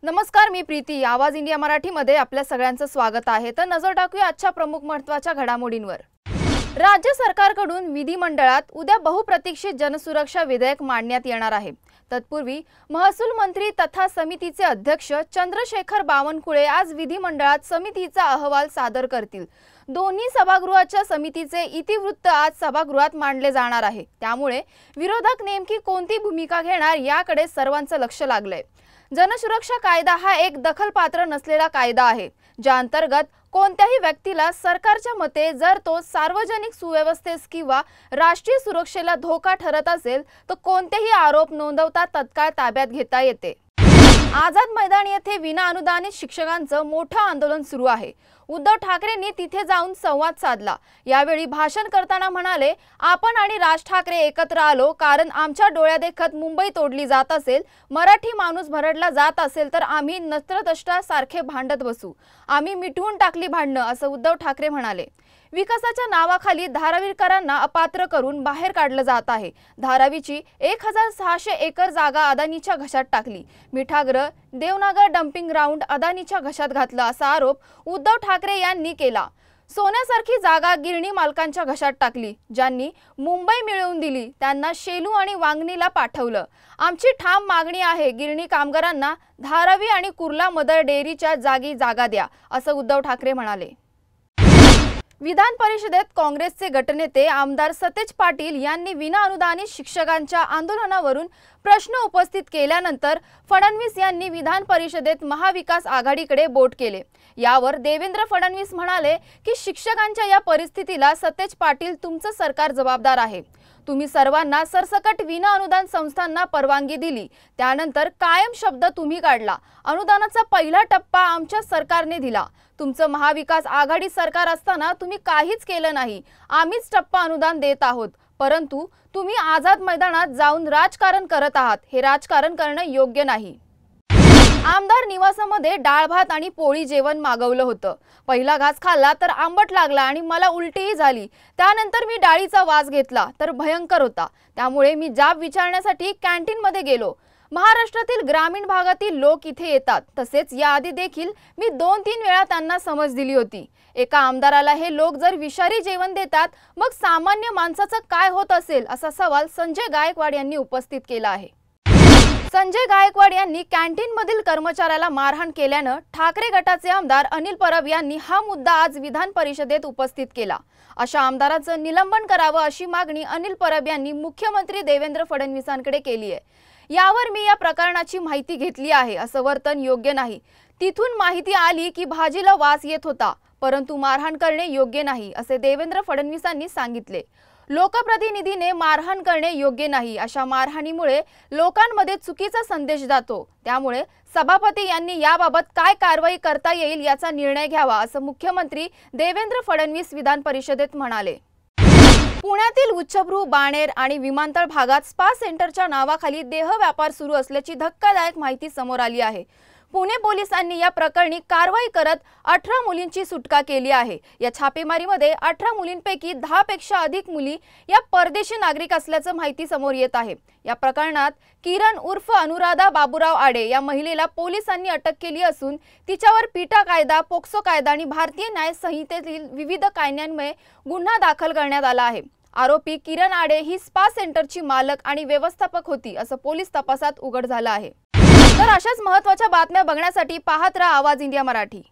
नमस्कार, मी प्रीती. आवाज इंडिया मराठीमध्ये आपल्या सगळ्यांचं स्वागत आहे. तर नजर टाकूया आजच्या प्रमुख महत्त्वाच्या घडामोडींवर. राज्य सरकारकडून विधिमंडळात उद्या बहुप्रतीक्षित जनसुरक्षा विधेयक मांडण्यात येणार आहे. तत्पूर्वी महसूल मंत्री तथा समितीचे अध्यक्ष चंद्रशेखर बावनकुळे आज विधिमंडळात समितीचा अहवाल सादर करतील. दोन्ही सभागृहाच्या समितीचे इतिवृत्त आज सभागृहात मांडले जाणार आहे. त्यामुळे विरोधक नेमकी कोणती भूमिका घेणार याकडे सर्वांचं लक्ष लागलंय. जनसुरक्षा कायदा हा एक दखलपात्र नसलेला कायदा आहे, ज्या अंतर्गत कोणत्याही व्यक्तीला सरकारच्या मते जर तो सार्वजनिक सुव्यवस्थेस किंवा राष्ट्रीय सुरक्षेला धोका ठरत असेल तर कोणतेही आरोप नोंदवता तत्काळ ताब्यात घेता येते. आझाद मैदान येथे विनाअनुदानित शिक्षकांचं मोठं आंदोलन सुरू आहे. उद्धव ठाकरेंनी तिथे जाऊन संवाद साधला. यावेळी भाषण करताना म्हणाले, आपण आणि राज ठाकरे एकत्र आलो कारण आमच्या डोळ्यादेखत मुंबई तोडली जात असेल, मराठी माणूस भरडला जात असेल तर आम्ही नत्रदष्टा सारखे भांडत बसू. आम्ही मिटवून टाकली भांडणं, असं उद्धव ठाकरे म्हणाले. विकासाच्या नावाखाली धारावीकरांना अपात्र करून बाहेर काढलं जात आहे. धारावीची 1600 एकर जागा अदानीच्या घशात टाकली. मिठागृह, देवनागर डम्पिंग ग्राउंड अदानीच्या घशात घातलं असा आरोप उद्धव ठाकरे यांनी केला. सोन्यासारखी जागा गिरणी मालकांच्या घशात टाकली. ज्यांनी मुंबई मिळवून दिली त्यांना शेलू आणि वांगणीला पाठवलं. आमची ठाम मागणी आहे, गिरणी कामगारांना धारावी आणि कुर्ला मदर डेअरीच्या जागी जागा द्या, असं उद्धव ठाकरे म्हणाले. विधान परिषदेत काँग्रेसचे गटनेते आमदार सतेज पाटील यांनी विनाअनुदानित शिक्षकांच्या आंदोलनावरून प्रश्न उपस्थित केल्यानंतर फडणवीस यांनी विधान परिषदेत महाविकास आघाडीकडे बोट केले. यावर देवेंद्र फडणवीस म्हणाले की शिक्षकांच्या या परिस्थितीला सतेज पाटील तुमचं सरकार जबाबदार आहे. तुम्ही सर्वांना सरसकट विनाअनुदान संस्थांना परवानगी दिली, त्यानंतर कायम शब्द तुम्ही काढला. अनुदानाचा पहिला टप्पा आमच्या सरकारने दिला. तुमचं महाविकास आघाडी सरकार असताना तुम्ही काहीच केलं नाही. आम्हीच टप्पा अनुदान देत आहोत, परंतु तुम्ही आझाद मैदानात जाऊन राजकारण करत आहात. हे राजकारण करणं योग्य नाही. आमदार निवासामध्ये डाळ भात आणि पोळी जेवण मागवलं होतं. पहिला घास खाल्ला तर आंबट लागला आणि मला उलटीही झाली. त्यानंतर मी डाळीचा वास घेतला तर भयंकर होता. त्यामुळे मी जाब विचारण्यासाठी कॅन्टीनमध्ये गेलो. महाराष्ट्रातील ग्रामीण भागातील लोक इथे येतात. तसेच याआधी देखील मी 2-3 वेळा त्यांना समज दिली होती. एका आमदाराला हे लोक जर विषारी जेवण देतात मग सामान्य माणसाचं काय होत असेल, असा सवाल संजय गायकवाड यांनी उपस्थित केला आहे. संजय गायकवाड यांनी कॅन्टीनमधील कर्मचाऱ्याला मारहाण केल्यानं ठाकरे गटाचे आमदार अनिल परब यांनी हा मुद्दा आज विधान परिषदेत उपस्थित केला. अशा आमदारांचं निलंबन करावं अशी मागणी अनिल परब यांनी मुख्यमंत्री देवेंद्र फडणवीसांकडे केली आहे. यावर मी या प्रकरणाची माहिती घेतली आहे. असं वर्तन योग्य नाही. तिथून माहिती आली की भाजीला वास येत होता, परंतु मारहाण करणे योग्य नाही, असे देवेंद्र फडणवीसांनी सांगितले. लोकप्रतिनिधीने मारहाण करणे योग्य नाही. अशा मारहाणीमुळे लोकांमध्ये चुकीचा संदेश जातो. त्यामुळे सभापती यांनी याबाबत काय कारवाई करता येईल याचा निर्णय घ्यावा, असं मुख्यमंत्री देवेंद्र फडणवीस विधान परिषदेत म्हणाले. पुण्यातील उच्चभ्रू, बाणेर आणि विमानतळ भागात स्पा सेंटरच्या नावाखाली देह व्यापार सुरू असल्याची धक्कादायक माहिती समोर आली आहे. पुणे पोलिसांनी या प्रकरणी कारवाई करत 18 मुलींची सुटका केली आहे. या छापेमारीमध्ये 18 मुलींपैकी 10 पेक्षा अधिक मुली या परदेशी नागरिक असल्याचं माहिती समोर येत आहे. या प्रकरणात किरण उर्फ अनुराधा बाबूराव आडे या महिलेला पोलिसांनी अटक केली असून तिच्यावर पिटा कायदा, पोक्सो कायदा आणि भारतीय न्याय संहितेतील विविध कायद्यांमुळे गुन्हा दाखल करण्यात आला आहे. आरोपी किरण आडे ही स्पा सेंटरची मालक आणि व्यवस्थापक होती, असं पोलीस तपासात उघड झालं आहे. तर अशाच महत्त्वाच्या बातम्या बघण्यासाठी पाहत रहा आवाज इंडिया मराठी.